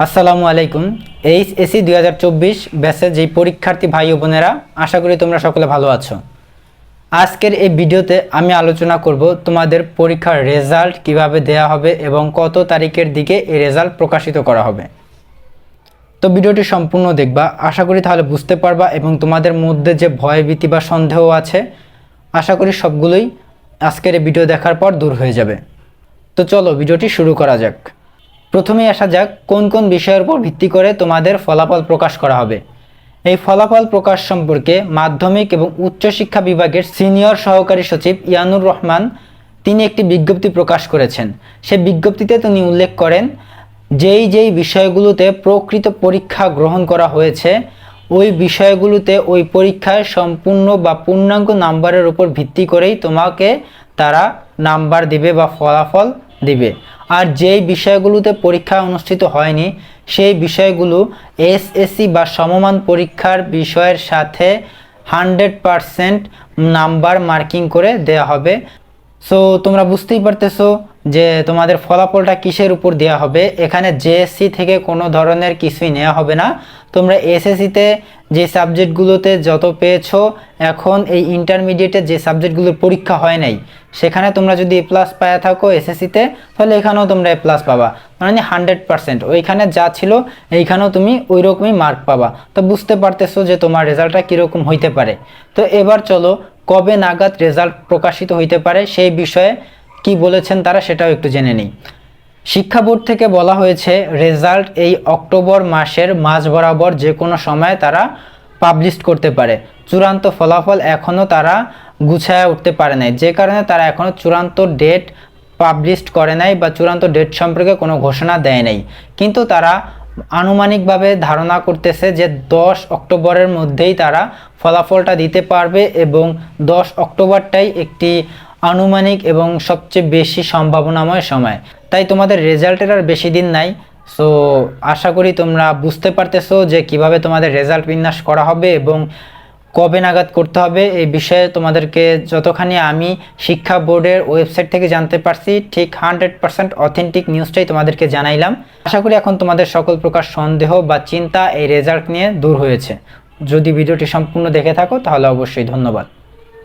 আসসালামু আলাইকুম। এইচএসসি 2024 ব্যাচের যেই পরীক্ষার্থী ভাই ও বোনেরা, আশা করি তোমরা সকলে ভালো আছো। আজকের এই ভিডিওতে আমি আলোচনা করব তোমাদের পরীক্ষার রেজাল্ট কিভাবে দেয়া হবে এবং কত তারিখের দিকে এই রেজাল্ট প্রকাশিত করা হবে। তো ভিডিওটি সম্পূর্ণ দেখবা, আশা করি তাহলে বুঝতে পারবা এবং তোমাদের মধ্যে যে ভয় ভীতি বা সন্দেহ আছে আশা করি সবগুলোই আজকের এই ভিডিও দেখার পর দূর হয়ে যাবে। তো চলো ভিডিওটি শুরু করা যাক। প্রথমেই আসা যাক কোন কোন বিষয়ের উপর ভিত্তি করে তোমাদের ফলাফল প্রকাশ করা হবে। এই ফলাফল প্রকাশ সম্পর্কে মাধ্যমিক এবং উচ্চশিক্ষা বিভাগের সিনিয়র সহকারী সচিব ইয়ানুর রহমান তিনি একটি বিজ্ঞপ্তি প্রকাশ করেছেন। সেই বিজ্ঞপ্তিতে তিনি উল্লেখ করেন যেই বিষয়গুলোতে প্রকৃত পরীক্ষা গ্রহণ করা হয়েছে ওই বিষয়গুলোতে ওই পরীক্ষায় সম্পূর্ণ বা পূর্ণাঙ্গ নাম্বারের উপর ভিত্তি করেই তোমাকে তারা নাম্বার দিবে বা ফলাফল দিবে। আর যেই বিষয়গুলোতে পরীক্ষা অনুষ্ঠিত হয়নি সেই বিষয়গুলো এসএসসি বা সমমান পরীক্ষার বিষয়ের সাথে 100% নাম্বার মার্কিং করে দেয়া হবে। সো তোমরা বুঝতেই পারতেছো যে তোমাদের ফলাফলটা কিসের উপর দেওয়া হবে। এখানে জেএসসি থেকে কোনো ধরনের কিছুই নেওয়া হবে না। তোমরা এসএসসিতে যে সাবজেক্টগুলোতে যত পেয়েছো, এখন এই ইন্টারমিডিয়েটে যে সাবজেক্টগুলোর পরীক্ষা হয় নাই সেখানে তোমরা যদি এ প্লাস পাওয়া থাকো এসএসসিতে, তাহলে এখানেও তোমরা এ প্লাস পাবা, মানে 100%। ওইখানে যা ছিল এইখানেও তুমি ওই রকমই মার্ক পাবা। তো বুঝতে পারতেছো যে তোমার রেজাল্টটা কীরকম হইতে পারে। তো এবার চলো কবে নাগাদ রেজাল্ট প্রকাশিত হইতে পারে সেই বিষয়ে কি বলেছেন তারা সেটাও একটু জেনে নিই। শিক্ষা বোর্ড থেকে বলা হয়েছে রেজাল্ট এই অক্টোবর মাসের মাঝ বরাবর যে কোনো সময় তারা পাবলিশ করতে পারে। চূড়ান্ত ফলাফল এখনও তারা গুছায় উঠতে পারে নাই, যে কারণে তারা এখনও চূড়ান্ত ডেট পাবলিশ করে নাই বা চূড়ান্ত ডেট সম্পর্কে কোনো ঘোষণা দেয় নাই। কিন্তু তারা আনুমানিকভাবে ধারণা করতেছে যে 10 অক্টোবরের মধ্যেই তারা ফলাফলটা দিতে পারবে এবং 10 অক্টোবরটাই একটি আনুমানিক এবং সবচেয়ে বেশি সম্ভাবনাময় সময়। তাই তোমাদের রেজাল্টের আর বেশি দিন নাই। সো আশা করি তোমরা বুঝতে পারতেছো যে কিভাবে তোমাদের রেজাল্ট বিন্যাস করা হবে এবং কবে নাগাদ করতে হবে। এই বিষয়ে তোমাদেরকে যতখানি আমি শিক্ষা বোর্ডের ওয়েবসাইট থেকে জানতে পারছি, ঠিক 100% অথেন্টিক নিউজটাই তোমাদেরকে জানাইলাম। আশা করি এখন তোমাদের সকল প্রকার সন্দেহ বা চিন্তা এই রেজাল্ট নিয়ে দূর হয়েছে। যদি ভিডিওটি সম্পূর্ণ দেখে থাকো তাহলে অবশ্যই ধন্যবাদ।